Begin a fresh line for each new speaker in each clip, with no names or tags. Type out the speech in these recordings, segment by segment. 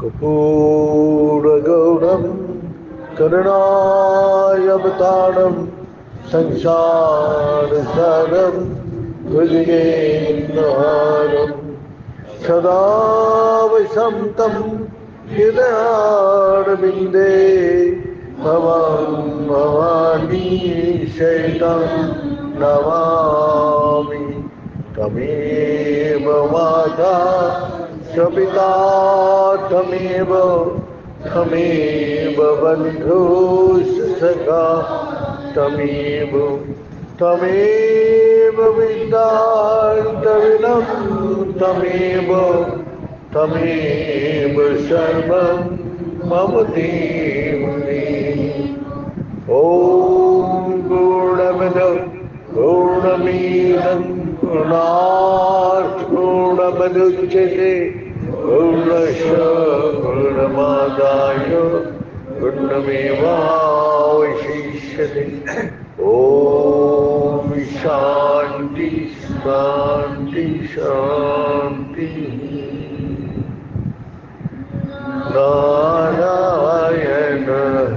कर्पूरगौरं करुणावतारं संसारसारं भुजगेन्द्रहारं सदा वसन्तं हृदयारविन्दे भवं भवानी शैतं नमामि तमेव माता च पिता तमेव बन्धुश्च सखा तमेव विद्यान्तविनं तमेव सर्वं मम देवि। ॐ पूर्णमदः पूर्णमिदं पूर्णात् पूर्णमुदच्यते पूर्णस्य पूर्णमादाय पूर्णमेवावशिष्यते। ॐ शान्ति शान्ति शान्तिः। नारायण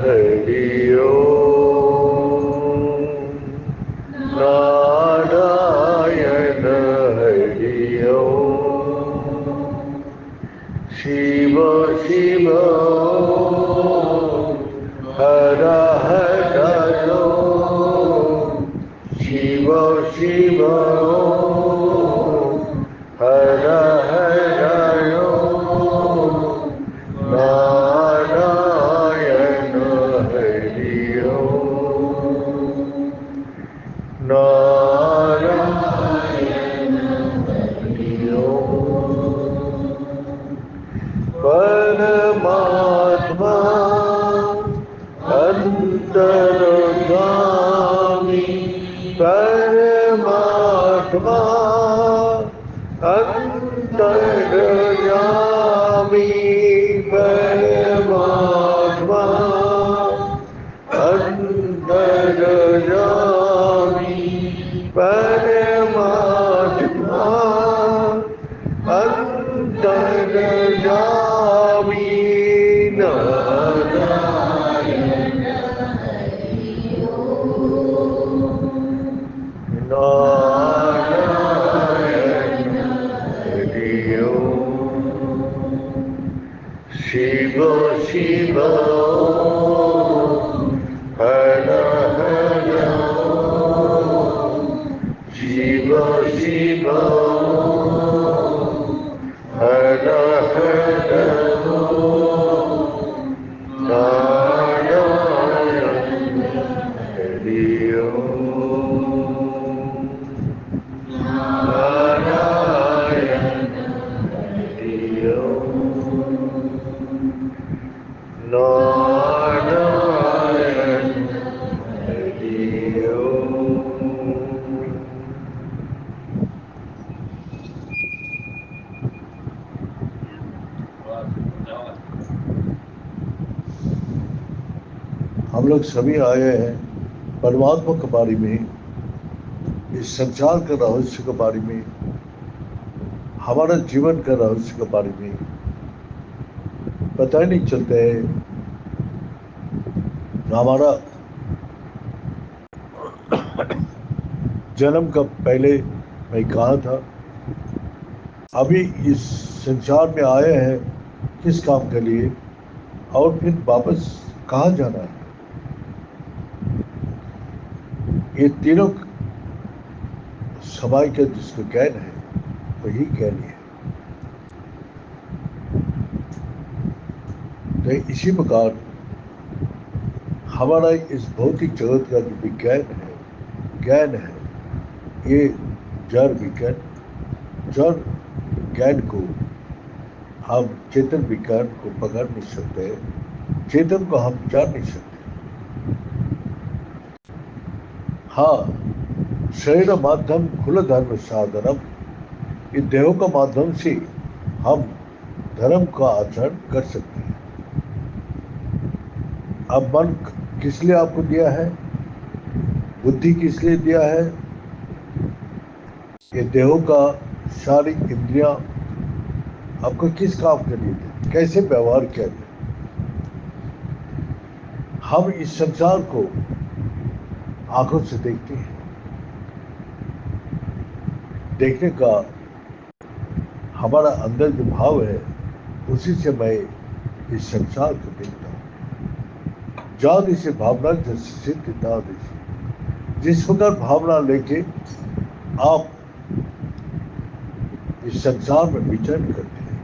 हरि ओम नारायण हरि ओम शिव शिव हर हर शिव शिव हर हर नारायण हरि ओम नारायण हरि ओम। परमात्मा अंतर्गामी परमात्मा अंतर्यामी परमात्मा अंतर्यामी परमात्मा अंतर्यामी नारायण नारायण हरि ओम शिव शिव हर हर शिव शिव हर हर नारायण हरि ओम नारायण हरि ओम नारायण हरि ओम। हम लोग सभी आए हैं परमात्मा के बारे में, इस संसार के रहस्य के बारे में, हमारा जीवन का रहस्य के बारे में पता ही नहीं चलता है। हमारा जन्म का पहले मैं कहाँ था, अभी इस संसार में आए हैं किस काम के लिए, और फिर वापस कहाँ जाना है। ये तीनों समय का जिसको ज्ञान है वही ज्ञानी है। तो इसी प्रकार हमारा इस भौतिक जगत का जो विज्ञान है, ज्ञान है, ये जड़ विज्ञान, जड़ ज्ञान को हम चेतन विज्ञान को पकड़ नहीं सकते, चेतन को हम जान नहीं सकते। हाँ, शरीर माध्यम कुल धर्म साधनम, इस देह का माध्यम से हम धर्म का आचरण कर सकते हैं। अब मन किस लिए आपको दिया है, बुद्धि किस लिए दिया है, ये देहों का शारीरिक इंद्रियां आपको किस काम के लिए दी? कैसे व्यवहार किया जाए। हम इस संसार को आंखों से देखते हैं, देखने का हमारा अंदर जो भाव है उसी से मैं इस संसार को देखता हूँ। जान इसे भावना जैसे सिद्ध दाद इसे, जिस प्रकार भावना लेके आप इस संसार में विचरण करते हैं,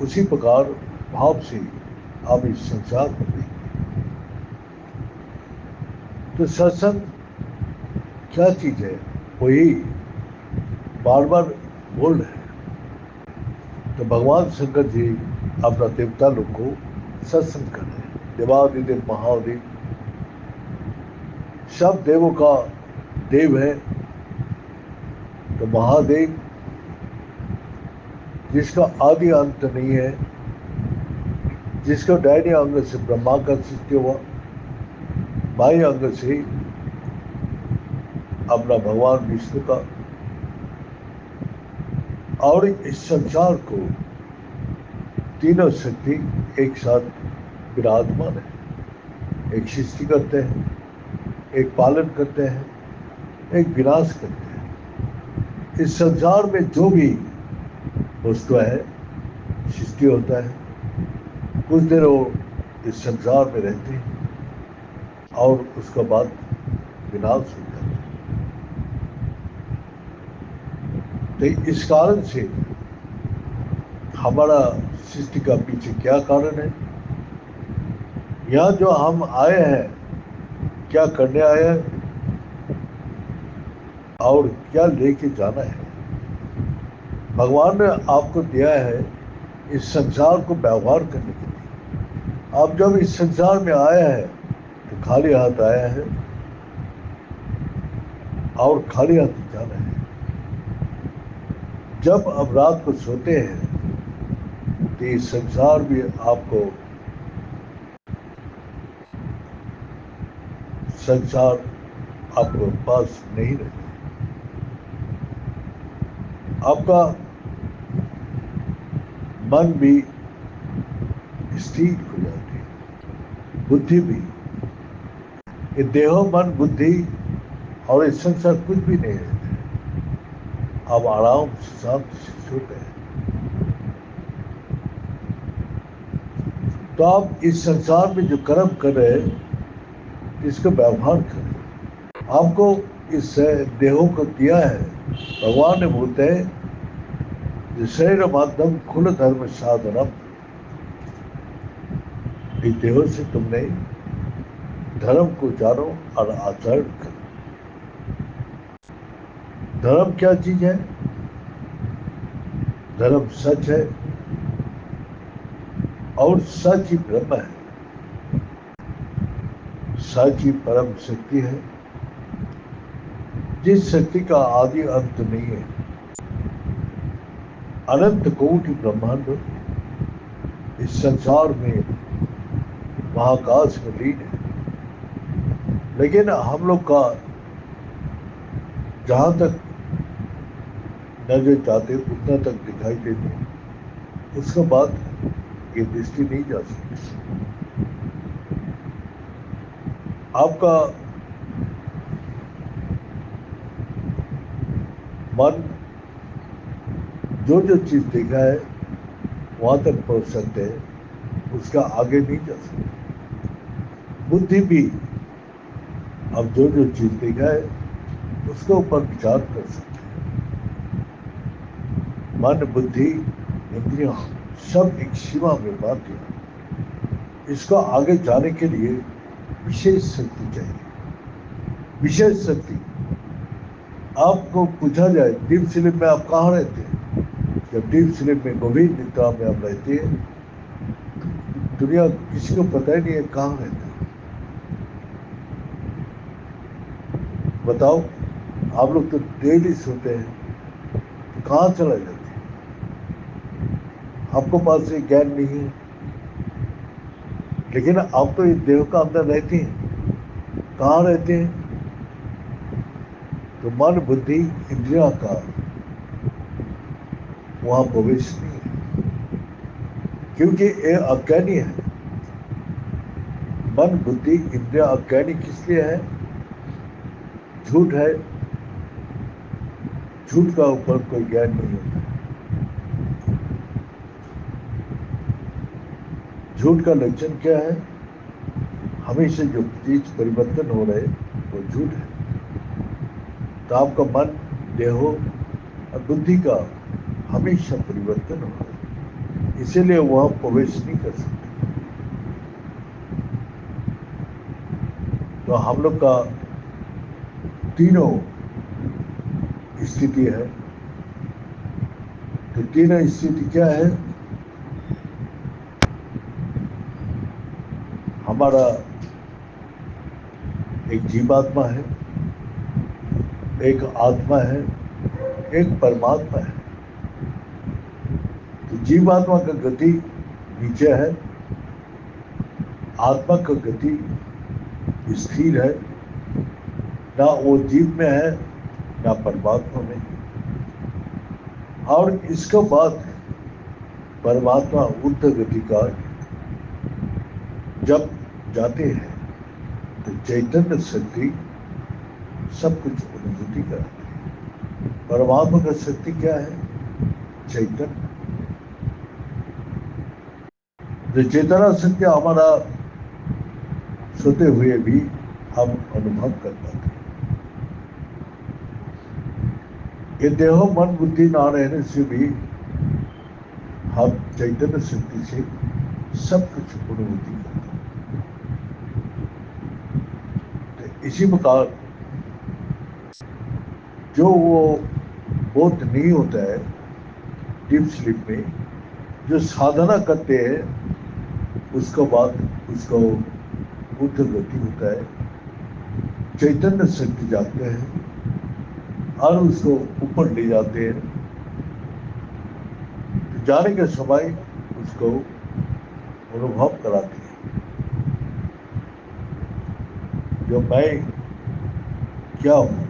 उसी प्रकार भाव से आप इस संसार को देखते हैं। तो सत्संग क्या चीज है, वही बार बार बोल रहे हैं। तो भगवान शंकर जी अपना देवता लोग को सत्संग कर रहे हैं। देवादिदेव महादेव सब देवों का देव है। तो महादेव जिसका आदि अंत नहीं है, जिसका दाहिने अंग से ब्रह्मा का सृष्टि हुआ, बाएं अंग से अपना भगवान विष्णु का, और इस संसार को तीनों शक्ति एक साथ विराजमान है। एक सृष्टि करते हैं, एक पालन करते हैं, एक विनाश करते हैं। इस संसार में जो भी वस्तु है सृष्टि होता है, कुछ देर वो इस संसार में रहते हैं और उसके बाद विनाश हो जाता है। तो इस कारण से हमारा सृष्टि का पीछे क्या कारण है, यहाँ जो हम आए हैं क्या करने आए हैं और क्या लेके जाना है। भगवान ने आपको दिया है इस संसार को व्यवहार करने के लिए। आप जब इस संसार में आया है तो खाली हाथ आया है और खाली हाथ जाना है। जब अब रात को सोते हैं तो इस संसार भी आपको संसार आपको पास नहीं रहता। आपका मन भी स्थिर हो जाती है, बुद्धि भी। ये देहो मन बुद्धि और इस संसार कुछ भी नहीं रहते हैं। आप आराम से शांति से सोते हैं। तो आप इस संसार में जो कर्म कर रहे हैं इसका व्यवहार करें। आपको इस देहों को दिया है, भगवान ने बोलते हैं जो शरीर माध्यम कुल धर्म साधनम, इस देहों से तुमने धर्म को जानो और आचरण करो। धर्म क्या चीज है? धर्म सच है और सच ही ब्रह्म है। सच ही परम शक्ति है, जिस शक्ति का आदि अंत नहीं है। अनंत कोटि ब्रह्मांड इस संसार में महाकाश में लीन है, लेकिन हम लोग का जहां तक नजर जाते उतना तक दिखाई देते, उसके बाद ये दृष्टि नहीं जा सकती। आपका मन जो जो चीज देखा है वहां तक पहुंच सकते हैं, उसका आगे नहीं जा सकते। बुद्धि भी अब जो जो चीज देखा है उसके ऊपर विचार कर सकते हैं। मन बुद्धि इंद्रियां सब एक सीमा में बांध दिया। इसको आगे जाने के लिए विशेष शक्ति चाहिए। विशेष शक्ति। आपको पूछा जाए डीप स्लीप में आप कहाँ रहते हैं? जब डीप स्लीप में गंभीर निद्रा में आप रहते हैं, दुनिया किसी को पता ही नहीं है कहाँ रहते हैं। बताओ, आप लोग तो डेली सोते हैं, तो कहाँ चला जाते हैं? आपको पास ये ज्ञान नहीं है, लेकिन आप तो इस देह का अंदर रहते हैं। कहाँ रहते हैं? तो मन बुद्धि इंद्रिया का वहां प्रवेश नहीं है। क्योंकि ये अज्ञानी है। मन बुद्धि इंद्रिया अज्ञानी किस लिए है? झूठ है। झूठ का ऊपर कोई ज्ञान नहीं होता। झूठ का लक्षण क्या है? हमेशा जो चीज परिवर्तन हो रहे वो झूठ है। तो आपका मन, देहो और बुद्धि का हमेशा परिवर्तन हो रहा है, इसीलिए वह प्रवेश नहीं कर सकते। तो हम लोग का तीनों स्थिति है। तो तीनों स्थिति क्या है? हमारा एक जीवात्मा है, एक आत्मा है, एक परमात्मा है। तो जीवात्मा का गति नीचे है, आत्मा का गति स्थिर है। ना वो जीव में है, ना परमात्मा में। और इसके बाद परमात्मा उच्च गति का जब जाते हैं तो चैतन्य शक्ति सब कुछ अनुभूति कराती है। परमात्मा का शक्ति क्या है? चैतन्य। जो चेतना शक्ति हमारा सोते हुए भी हम अनुभव कर पाते हैं। ये देहो मन बुद्धि ना रहने से भी हम चैतन्य शक्ति से सब कुछ अनुभूति करते हैं। तो इसी प्रकार जो वो बोध नहीं होता है डीप स्लीप में, जो साधना करते हैं उसके बाद उसको बुद्ध गति होता है, चैतन्य शक्ति जागते हैं और उसको ऊपर ले जाते हैं। तो जाने के समय उसको अनुभव कराते हैं जो मैं क्या हूं।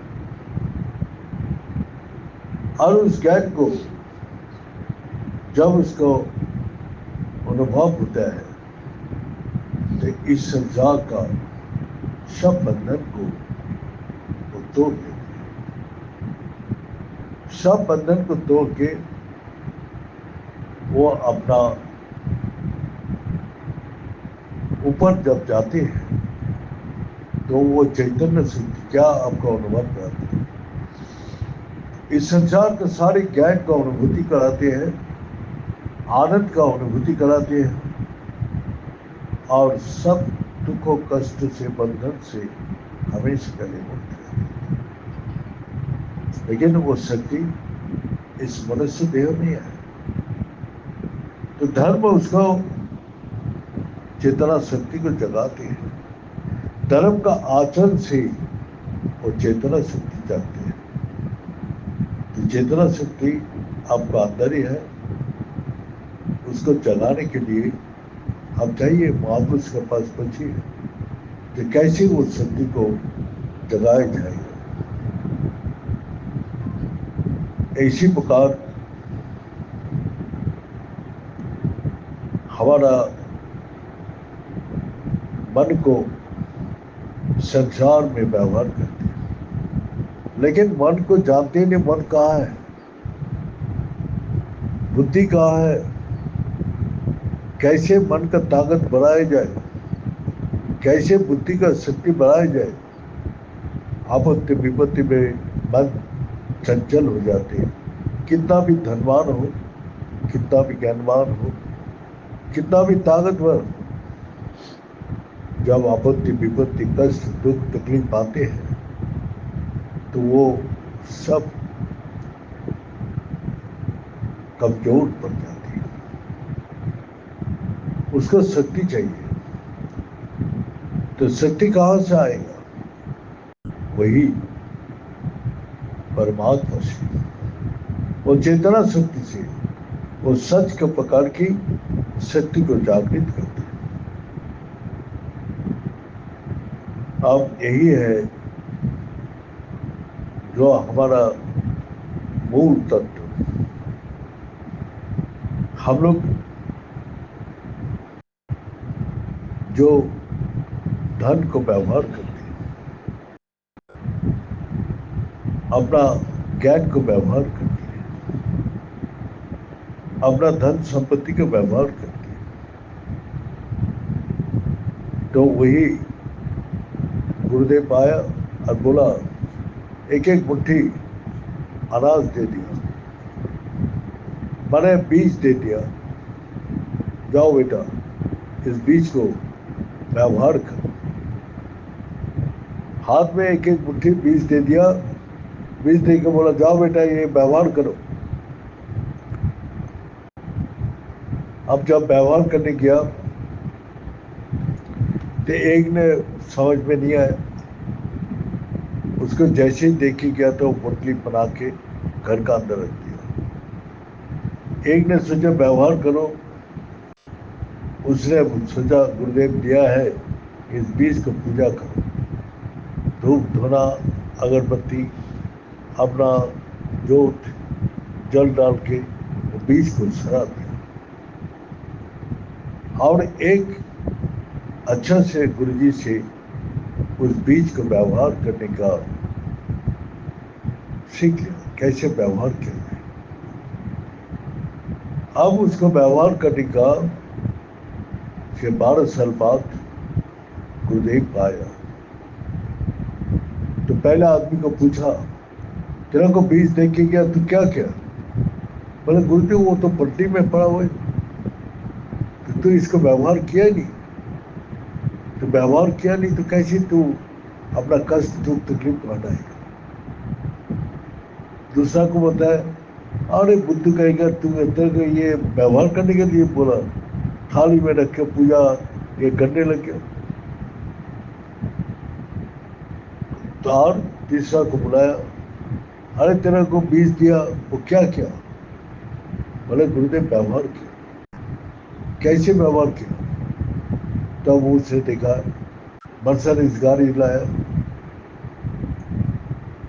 और उस ज्ञान को जब उसको अनुभव होता है तो इस संसार का सब बंधन को वो तोड़ देते हैं। सब बंधन को तोड़ के वो अपना ऊपर जब जाते हैं तो वो चैतन्य शक्ति क्या आपका अनुभव कराते हैं? इस संसार के सारे ज्ञान का अनुभूति कराते हैं, आनंद का अनुभूति कराते हैं और सब दुखों कष्ट से बंधन से हमेशा गले मुक्त रहते हैं। लेकिन वो शक्ति इस मनुष्य देह में है। तो धर्म उसको चेतना शक्ति को जगाते हैं। धर्म का आचरण से वो चेतना शक्ति जागती है। तो चेतना शक्ति आपका अंदर ही है। उसको जगाने के लिए आप जाइए महापुरुष के पास पूछिए कि कैसे उस शक्ति को जगाया जाएगा। इसी प्रकार हमारा मन को संसार में व्यवहार करते हैं, लेकिन मन को जानते नहीं। मन कहाँ है? बुद्धि कहाँ है? कैसे मन का ताकत बढ़ाया जाए, कैसे बुद्धि का शक्ति बढ़ाया जाए? आपत्ति विपत्ति में मन चंचल हो जाते हैं। कितना भी धनवान हो, कितना भी ज्ञानवान हो, कितना भी ताकतवर, जब आपत्ति विपत्ति कष्ट दुख तकलीफ पाते हैं तो वो सब कमजोर पड़ जाती है। उसको शक्ति चाहिए। तो शक्ति कहां से आएगा? वही परमात्मा से, वो चेतना शक्ति से। वो सच को पकड़ के शक्ति को जागृत करते हैं। अब यही है जो हमारा मूल तत्व। हम लोग जो धन को व्यवहार करती है, अपना ज्ञान को व्यवहार करती है, अपना धन संपत्ति का व्यवहार करती है, तो वही गुरुदेव आया और बोला एक एक मुट्ठी अनाज दे दिया, मैंने बीज दे दिया, जाओ बेटा इस बीज को व्यवहार कर। हाथ में एक एक मुट्ठी बीज दे दिया, बीज दे के बोला जाओ बेटा ये व्यवहार करो। अब जब व्यवहार करने गया तो एक ने समझ में नहीं आया, उसको जैसे ही देखी गया तो पोटली बना के घर का अंदर रख दिया। एक ने सोचा व्यवहार करो, उसने सोचा गुरुदेव दिया है इस बीज को पूजा करो, धूप धुना अगरबत्ती अपना जोत जल डाल के वो बीज को सरा दिया। और एक अच्छा से गुरुजी से उस बीज को व्यवहार करने का सीख लिया, कैसे व्यवहार किया जाए। अब उसको व्यवहार करने का 12 साल बाद गुरुदेव आया तो पहले आदमी को पूछा तेरा को बीज दे के गया तू क्या क्या? बोले गुरुदेव वो तो पट्टी में पड़ा हुआ है, तो इसको व्यवहार किया नहीं, तो व्यवहार किया नहीं तो कैसे तू अपना कष्ट दुख तकलीफ हटाएगा? दूसरा को बताया अरे बुद्धू कहेगा तू तेरे को ये व्यवहार करने के लिए बोला, थाली में रख के पूजा ये करने लग गया। तो और तीसरा को बुलाया, अरे तेरा को बीज दिया वो क्या किया? बोले गुरुदेव व्यवहार किया। कैसे व्यवहार किया? तब तो उसने देखा मर्सरीज गाड़ी लाया,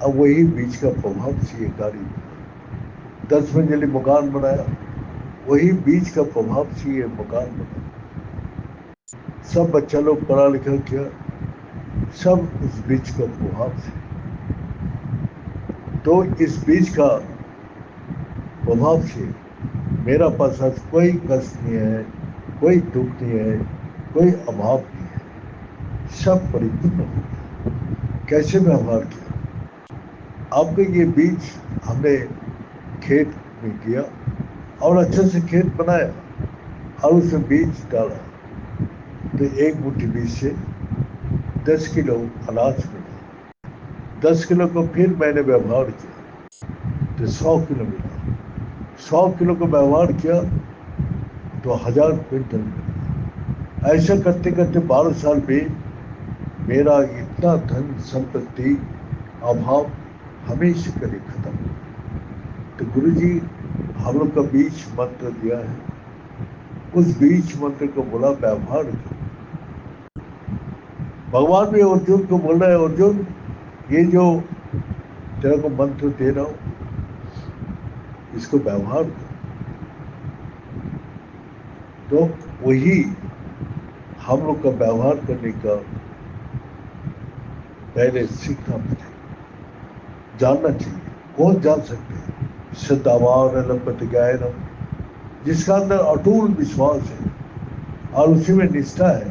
अब वही बीज का प्रभाव से ये गाड़ी 10 मंजिली मकान बनाया, वही बीज का प्रभाव से ये मकान बना। सब बच्चा लोग पढ़ा लिखा किया, सब उस बीज का प्रभाव से। तो इस बीज का प्रभाव से मेरा पास आज कोई कष्ट नहीं है, कोई दुख नहीं है, कोई अभाव नहीं है, सब परिपूर्ण हो गया। कैसे व्यवहार किया? आपको ये बीज हमने खेत में किया और अच्छे से खेत बनाया और उसमें बीज डाला, तो एक मुट्ठी बीज से 10 किलो अनाज मिला। 10 किलो को फिर मैंने व्यवहार किया तो 100 किलो मिला। 100 किलो को व्यवहार किया तो 1000 क्विंटल मिला। ऐसा करते करते 12 साल में मेरा इतना धन संपत्ति अभाव हमेशा के लिए खत्म। तो गुरुजी हम लोग का बीज मंत्र दिया है, उस बीज मंत्र को बोला व्यवहार करो। भगवान भी अर्जुन को बोल रहा है अर्जुन ये जो तेरे को मंत्र दे रहा हूं इसको व्यवहार करो। तो वही हम लोग का व्यवहार करने का पहले सीखना पड़ेगा, जानना चाहिए। कौन जान सकते हैं? श्रद्धावान लंपत ज्ञानम, जिसका अंदर अटूट विश्वास है और उसी में निष्ठा है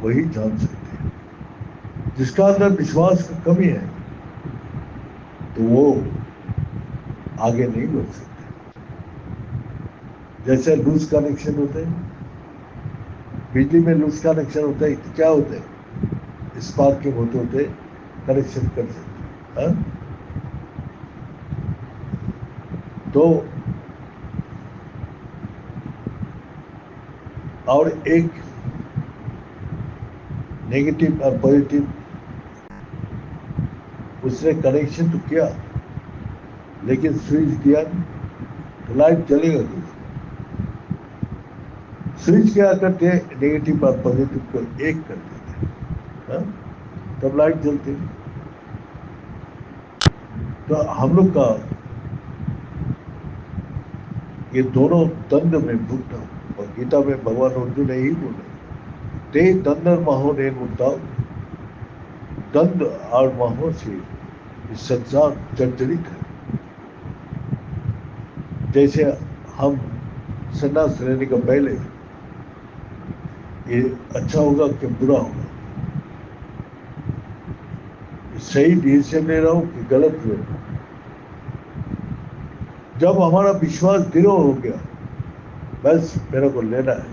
वही जान सकते हैं। जिसका अंदर विश्वास की कमी है तो वो आगे नहीं बढ़ सकते। जैसे लूज कनेक्शन होते हैं, बिजली में लूज कनेक्शन होता है तो क्या होता है? स्पार्क के होते कनेक्शन कर सकते हैं। तो और एक नेगेटिव और पॉजिटिव उसने कनेक्शन तो किया लेकिन स्विच दिया तो लाइट जलेगा नहीं। स्विच क्या करते हैं? नेगेटिव और पॉजिटिव को एक कर देते हैं, तब लाइट जलती है। तो हम लोग का ये दोनों द्वंद्व में भुगतना, और गीता में भगवान अर्जुन यही बोले ते दंदर महो ने मुद्दा दंड और महो से इस संसार जर्जरित है। जैसे हम संन्यास लेने का पहले ये अच्छा होगा कि बुरा होगा, सही डिसीजन ले रहा हूं कि गलत ले रहा हूं। जब हमारा विश्वास दृढ़ हो गया, बस मेरे को लेना है,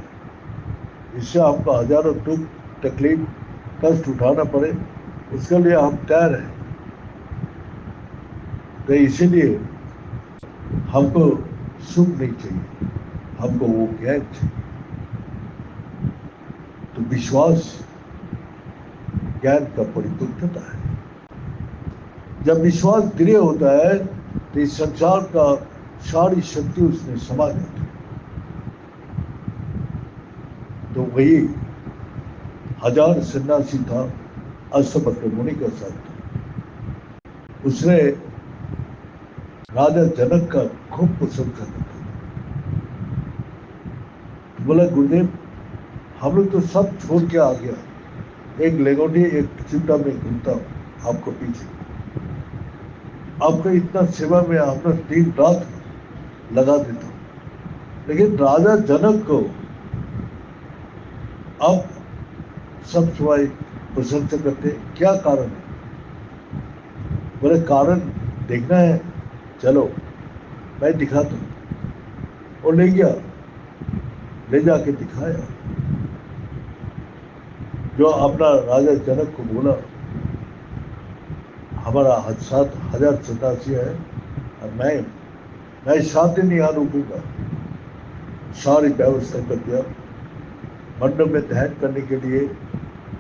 इससे आपका हजारों दुख तकलीफ कष्ट उठाना पड़े, उसके लिए हम तैयार हैं। तो इसीलिए हमको सुख नहीं चाहिए, हमको वो ज्ञान चाहिए। तो विश्वास ज्ञान का परिपूर्णता है। जब विश्वास दृढ़ होता है तो इस संसार का सारी शक्ति उसमें समा जाती है। तो वही हजार सन्यासी था, अष्टवक्र मुनि का संत। उसने राजा जनक का खूब प्रशंसा करता था। बोला गुरुदेव, हम लोग तो सब छोड़ के आ गया, एक लेगोटी एक चिमटा में घूमता हूं आपको पीछे, आपका इतना सेवा में हम लोग दिन रात लगा देता हूं। लेकिन राजा जनक को अब सब सिवाय प्रशंसा करते, क्या कारण है? बोले कारण देखना है, चलो मैं दिखाता हूं। वो ले गया, ले जाके दिखाया। जो अपना राजा जनक को बोला, हमारा 7,000 सन्यासी है और मैं 7 दिन यहाँ रुकूंगा। सारी व्यवस्था कर दिया, मंडप में ध्यान करने के लिए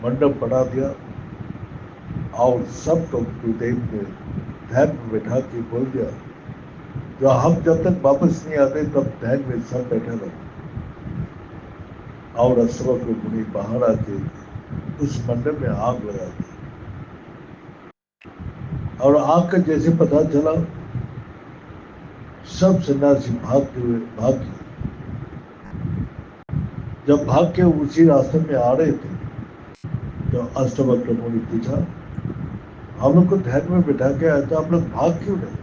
मंडप बना दिया और सबको गुरुदेव ने ध्यान में बैठा के बोल दिया, जो हम जब तक वापस नहीं आते तब ध्यान में सब बैठे रहो। और अष्टवक्र मुनि बाहर आके उस मंडप में आग लगा दी। और आग का जैसे पता चला, सब सन्यासी भागते हुए भाग गए। जब भाग के उसी रास्ते में आ रहे थे तो अष्टवक्र मुनि पूछा, हम लोग को ध्यान में बिठा के आया था, आप लोग भाग क्यों नहीं?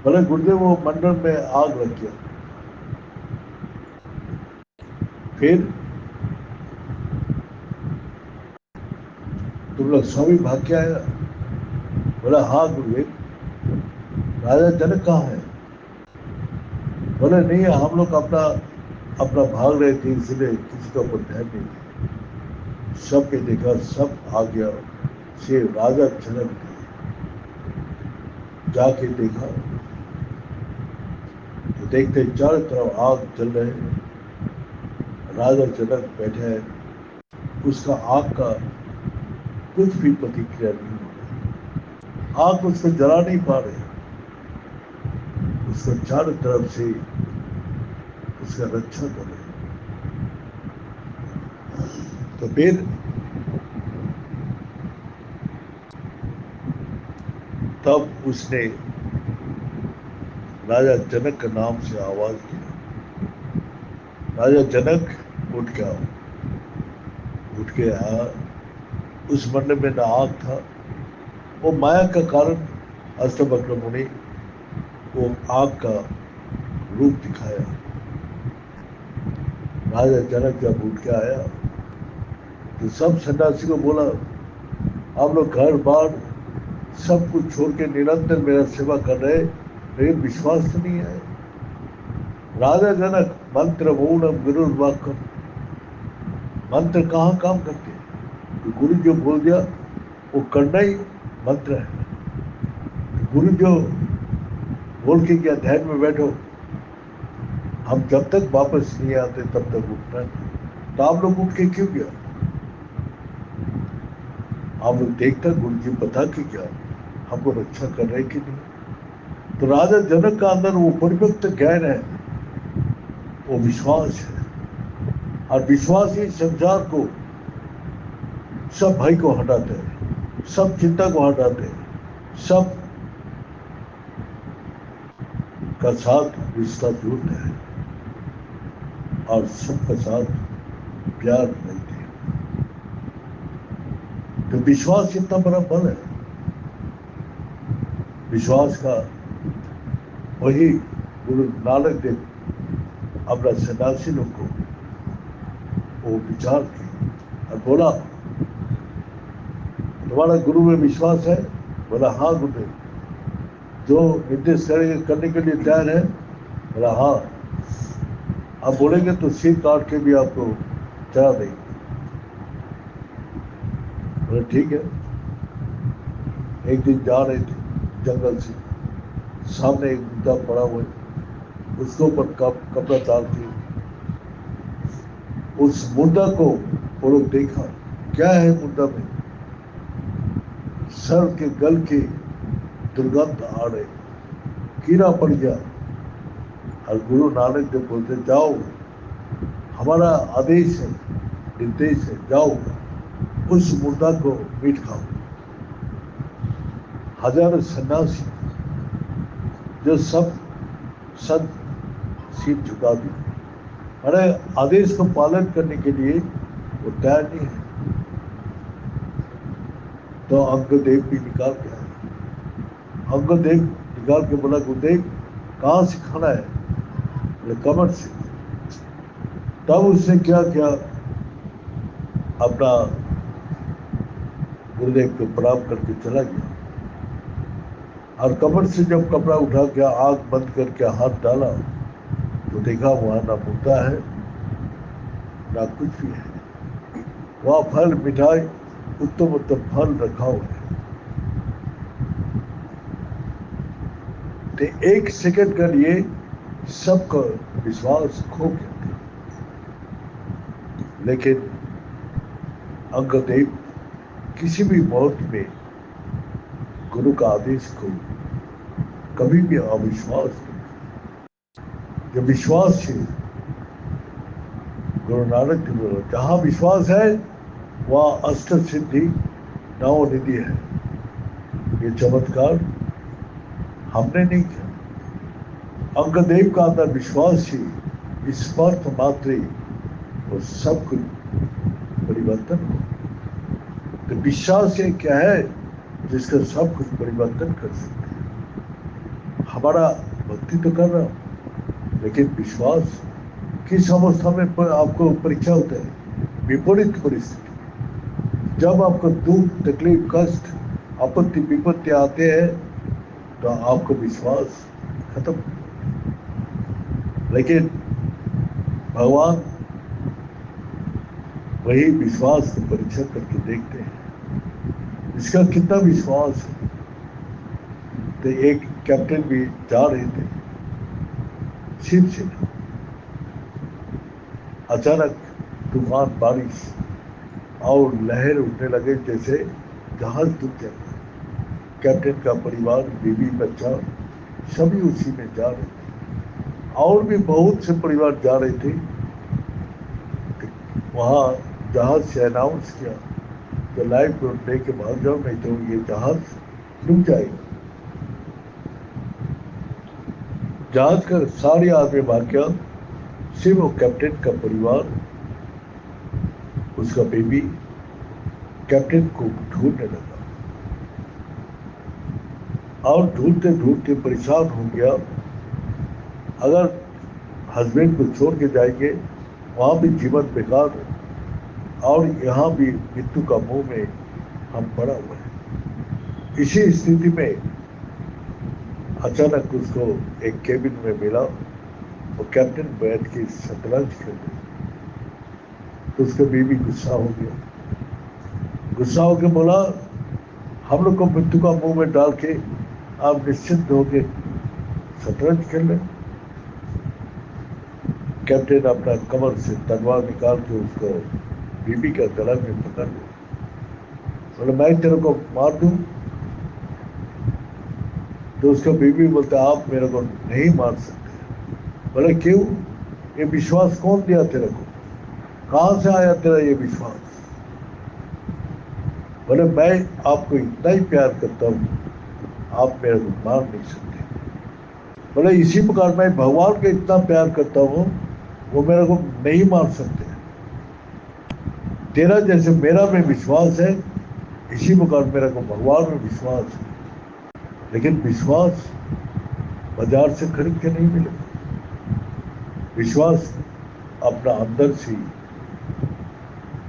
बोले गुरुदेव, वो मंडल में आग लग गया। फिर तुम लोग सभी भाग के आया? बोला हाँ गुरुदेव। राजा जनक कहाँ है? बोले नहीं, हम लोग अपना अपना भाग रहे थे, इसलिए किसी का ऊपर ध्यान नहीं दिया। सबके देखा, सब आ गया, से राजा जनक थे। जाके देखा तो देखते चारों तरफ आग जल रहे हैं, राजा जनक बैठे हैं, उसका आग का कुछ भी प्रतिक्रिया नहीं हो रही, आग उसको जला नहीं पा रहे, उसको चारों तरफ से उसका रक्षा कर रहे। तो फिर तब उसने राजा जनक के नाम से आवाज किया। राजा जनक उठ गया, उठ के आया। उस मंडप में न आग था, वो माया का कारण अष्टवक्र मुनि को आग का रूप दिखाया। राजा जनक जब उठ के आया तो सब सन्यासी को बोला, आप लोग घर बार सब कुछ छोड़ के निरंतर मेरा सेवा कर रहे, लेकिन विश्वास तो नहीं है। राजा जनक, मंत्र मूलम गुरु वाक्यम, मंत्र कहाँ काम करते हैं? तो गुरु जो बोल दिया वो करना ही मंत्र है। तो गुरु जो बोल के क्या, ध्यान में बैठो, हम जब तक वापस नहीं आते तब तक उठना नहीं। तो आप लोग उठ के क्यों गया? आप लोग देखता गुरु जी बता के क्या हमको रक्षा कर रहे कि नहीं? तो राजा जनक का अंदर वो परिपक्व ज्ञान है, वो विश्वास है। और विश्वास ही संसार को, सब भय को हटाते हैं, सब चिंता को हटाते हैं, सब का साथ रिश्ता जोड़ते हैं और सबका साथ प्यार नहीं थे। तो विश्वास कितना बड़ा बल है। विश्वास का वही गुरु नानक देव अपना सन्यासी लोग को वो विचार किए और बोला, तुम्हारा गुरु में विश्वास है? बोला हाँ गुरुदेव। जो निर्देश करेंगे करने के लिए तैयार है? बोला हाँ। आप बोलेंगे तो सिर काट के भी आपको चढ़ा देंगे। बोले ठीक है। एक दिन जा रहे थे जंगल से, सामने एक मुद्दा पड़ा हुआ है, उसके ऊपर कपड़ा डालते, उस मुद्दा को वो लोग देखा, क्या है मुद्दा में? सर के गल के दुर्गंध आ रहे, कीड़ा पड़ गया। और गुरु नानक देव बोलते, जाओ, हमारा आदेश है, निर्देश है, जाओ उस मुर्दा को मीट खाओ। हजारों सन्यासी जो सब सद सिर झुका दी, अरे आदेश को पालन करने के लिए वो तैयार नहीं है। तो अंगदेव भी निकाल के आए। अंगदेव निकाल के बोला, गुरुदेव कहाँ से खाना है? बोले कमर से। तब उसने क्या किया, अपना गुरुदेव को प्रणाम करके चला गया और कमर से जब कपड़ा उठा के आंख बंद करके हाथ डाला तो देखा वहां ना मुद्दा है ना कुछ भी है। वहां फल मिठाई उत्तम उत्तम फल रखा हुआ है। तो एक सेकंड के लिए सबका विश्वास खो गया। लेकिन अंगदेव किसी भी मुहूर्त में गुरु का आदेश को कभी भी अविश्वास नहीं। जब विश्वास है, गुरु नानक देव बोला, जहां विश्वास है वहां अष्ट सिद्धि नौ निधि है। ये चमत्कार हमने नहीं किया। अंगदेव का अंदर विश्वास ही स्पर्श मात्र और सब कुछ परिवर्तन हो। तो विश्वास ये क्या है जिसका सब कुछ परिवर्तन कर सकते हैं। हमारा भक्ति तो कर रहा हूं, लेकिन विश्वास किस अवस्था में आपको परीक्षा होता है? विपरीत परिस्थिति, जब आपको दुख तकलीफ कष्ट आपत्ति विपत्ति आते हैं तो आपका विश्वास खत्म। लेकिन भगवान वही विश्वास को परीक्षा करके देखते हैं इसका कितना विश्वास है। तो एक कैप्टन भी जा रहे थे शिप से, अचानक तूफान बारिश और लहर उठने लगे जैसे जहाज डूब जाता है। कैप्टन का परिवार बीवी बच्चा सभी उसी में जा रहे थे और भी बहुत से परिवार जा रहे थे। वहां जहाज से अनाउंस किया तो लाइफ बोट लेके भाग जाओ, नहीं तो ये जहाज डूब जाएगा। जहाज का सारे आदमी भाग गया, सिर्फ वो कैप्टन का परिवार, उसका बेबी कैप्टन को ढूंढने लगा और ढूंढते ढूंढते परेशान हो गया। अगर हस्बैंड को छोड़ के जाएंगे वहां भी जीवन बेकार है और यहाँ भी मृत्यु का मुंह में हम पड़ा हुआ है। इसी स्थिति में अचानक उसको एक केबिन में मिला और कैप्टन बैठ के शतरंज खेल रहे। तो उसका बीवी गुस्सा हो गया, गुस्सा होकर बोला, हम लोग को मृत्यु का मुंह में डाल के आप निश्चिंत होके शतरंज खेल रहे। कैप्टन अपना कमर से तलवार निकाल के उसको बीबी का गला में पकड़ लिया। बोले मैं तेरे को मार दूं? तो उसका बीबी बोलता, आप मेरे को नहीं मार सकते। बोले क्यों? ये विश्वास कौन दिया तेरे को? कहां से आया तेरा ये विश्वास? बोले मैं आपको इतना ही प्यार करता हूं, आप मेरे को मार नहीं सकते। बोले इसी प्रकार मैं भगवान को इतना प्यार करता हूं, वो मेरे को नहीं मार सकते। तेरा जैसे मेरा में विश्वास है, इसी प्रकार मेरा को भगवान में विश्वास है। लेकिन विश्वास बाजार से खरीद के नहीं मिलेगा। विश्वास अपना अंदर से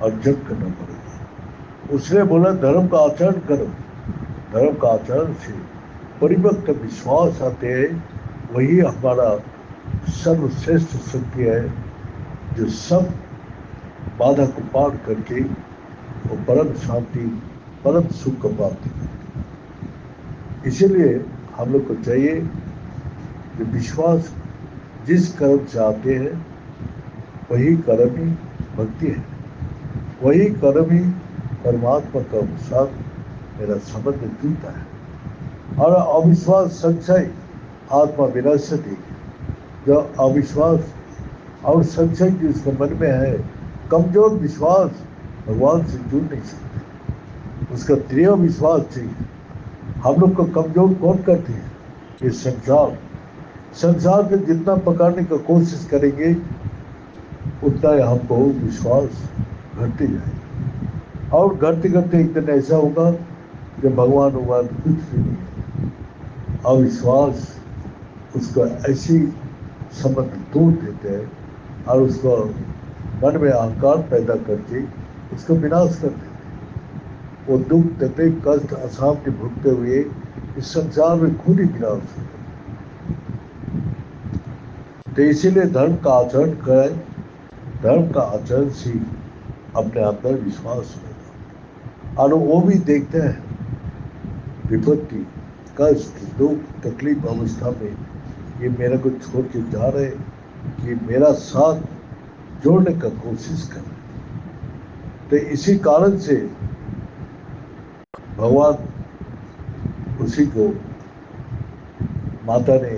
अर्जन करना पड़ेगा। उसने बोला धर्म का आचरण करो। धर्म का आचरण से परिपक्व विश्वास आते हैं, वही हमारा सर्वश्रेष्ठ शक्ति है, जो सब बाधा को पार करके वो परम शांति, परम सुख को प्राप्त करती है। इसीलिए हम लोग को चाहिए कि विश्वास जिस कर्म से आते हैं वही कर्म ही भक्ति है, वही कर्म ही परमात्मा का साथ मेरा संबंध जुड़ता है। और अविश्वास संशय आत्मा विनाशति। जो अविश्वास और संशय जिसके मन में है, कमजोर विश्वास भगवान से जुड़ नहीं सकते। उसका दृढ़ विश्वास चाहिए। हम लोग को कमजोर कौन करते हैं? ये संसार। संसार को जितना पकड़ने की कोशिश करेंगे उतना ही हमको विश्वास घटते जाएगा। और घटते घटते एक दिन ऐसा होगा कि भगवान भगवान कुछ भी नहीं है। अविश्वास उसका ऐसी संबंध तोड़ देते हैं और उसको मन में अहंकार पैदा करके उसका विनाश कर देते हैं। वो दुख तकलीफ कष्ट अशांति भुगते हुए इस संसार में खुद ही विनाश होता है। तो इसीलिए धर्म का आचरण करें। धर्म का आचरण से अपने अंदर विश्वास होगा और वो भी देखते हैं विपत्ति कष्ट दुख तकलीफ अवस्था में ये मेरे को छोड़ के जा रहे, कि मेरा साथ जोड़ने का कोशिश कर रहे। तो इसी कारण से भगवान उसी को माता ने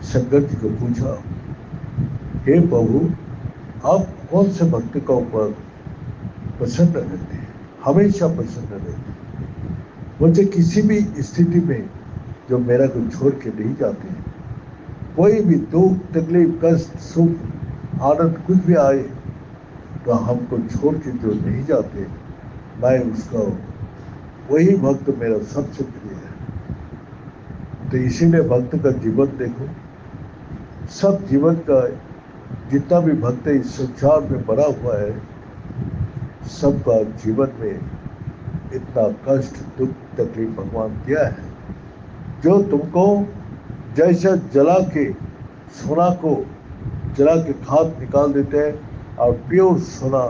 शंकर जी को पूछा, हे प्रभु आप कौन से भक्त का ऊपर प्रसन्न रहते हैं, हमेशा प्रसन्न रहते हैं? मुझे किसी भी स्थिति में जो मेरा को छोड़ के नहीं जाते हैं, कोई भी दुख तकलीफ कष्ट सुख आनंद कुछ भी आए तो हमको छोड़ के जो नहीं जाते, मैं उसका वही भक्त मेरा सबसे प्रिय है। तो इसीलिए भक्त का जीवन देखो, सब जीवन का जितना भी भक्त इस संसार में बना हुआ है, सबका जीवन में इतना कष्ट दुख तकलीफ भगवान दिया है। जो तुमको जैसा जला के सोना को जला के खाद निकाल देते हैं और प्योर सोना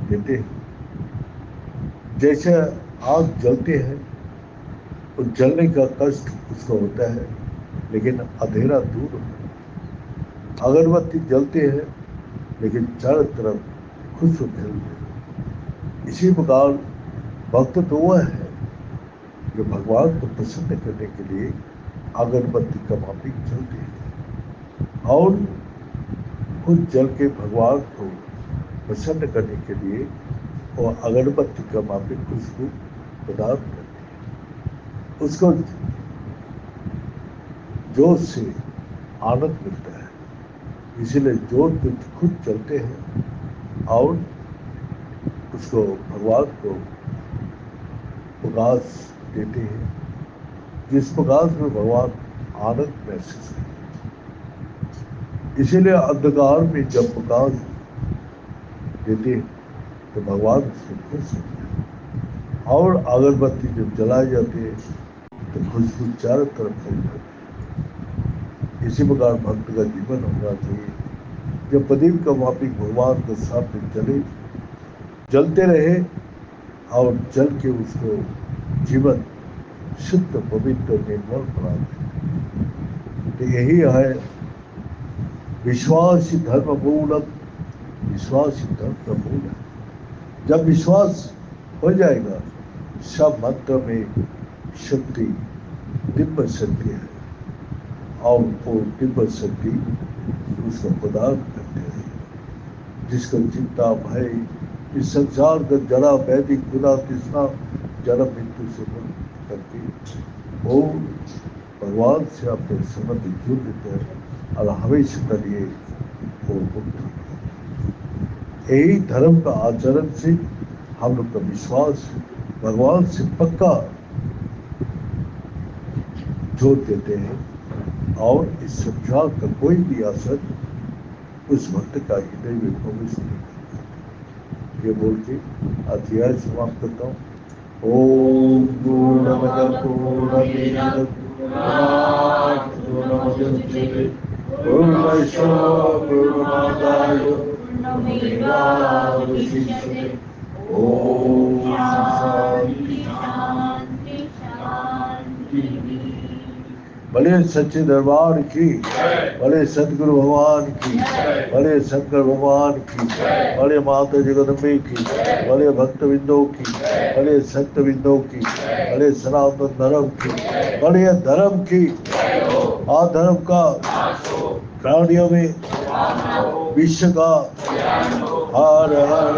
देते हैं, जैसे आग जलते हैं तो जलने का कष्ट उसको होता है, लेकिन अंधेरा दूर होता है। अगरबत्ती जलते हैं लेकिन चारों तरफ खुशबू फैलती है। इसी प्रकार भक्त तो वह है जो भगवान को प्रसन्न करने के लिए अगरबत्ती का माफिक जलते हैं और खुद जल के भगवान को प्रसन्न करने के लिए और अगरबत्ती का माफिक खुशबू प्रदान करते हैं। उसको जोत से आनंद मिलता है, इसीलिए जोत पे खुद चलते हैं और उसको भगवान को प्रकाश देते हैं, जिस प्रकाश में भगवान आनंद महसूस करते हैं। इसीलिए अंधकार में जब प्रकाश देते हैं तो भगवान उससे खुश होते हैं और अगरबत्ती जब जलाई जाती है तो खुशबू चारों तरफ फैल जाती है। इसी प्रकार भक्त का जीवन होना चाहिए, जब प्रदीप का माफिक भगवान के सामने चले जलते रहे और जल के उसको जीवन शुद्ध पवित्र निर्मल बना दे। तो यही है विश्वास ही धर्म मूलक। विश्वास ही धर्म का मूल है। जब विश्वास हो जाएगा, सब मंत्र में शक्ति दिव्य शक्ति है और वो दिव्य शक्ति उसको प्रदान करते हैं। जिसको चिंता भय इस संसार का जरा वैदिक गुना तृष्णा जन्म मृत्यु से मुक्त करके वो भगवान से अपने संबंध जुड़ देते हैं और हमेशा के लिए वो मुक्त होते हैं। यही धर्म का आचरण से हम लोग का विश्वास भगवान से पक्का जोड़ देते हैं और इस संसार का कोई भी असर उस भक्त का हृदय में प्रवेश नहीं करता। ये बोल के अध्याय समाप्त करता हूँ। ओम पूर्णमद पूर्णमिदं पूर्णात् पूर्णमुदच्यते पूर्णस्य पूर्णमादाय पूर्णमेवावशिष्यते। ओम शांति शांति शांति। भले सच्चे दरबार की, भले सदगुरु भगवान की, भले शंकर भगवान की, भले माता जगदम्बे की, भले भक्त बिंदों की, भले संत बिंदों की, भले सनातन धर्म की, भले धर्म की, अधर्म का प्राणियों में विश्व का हर हर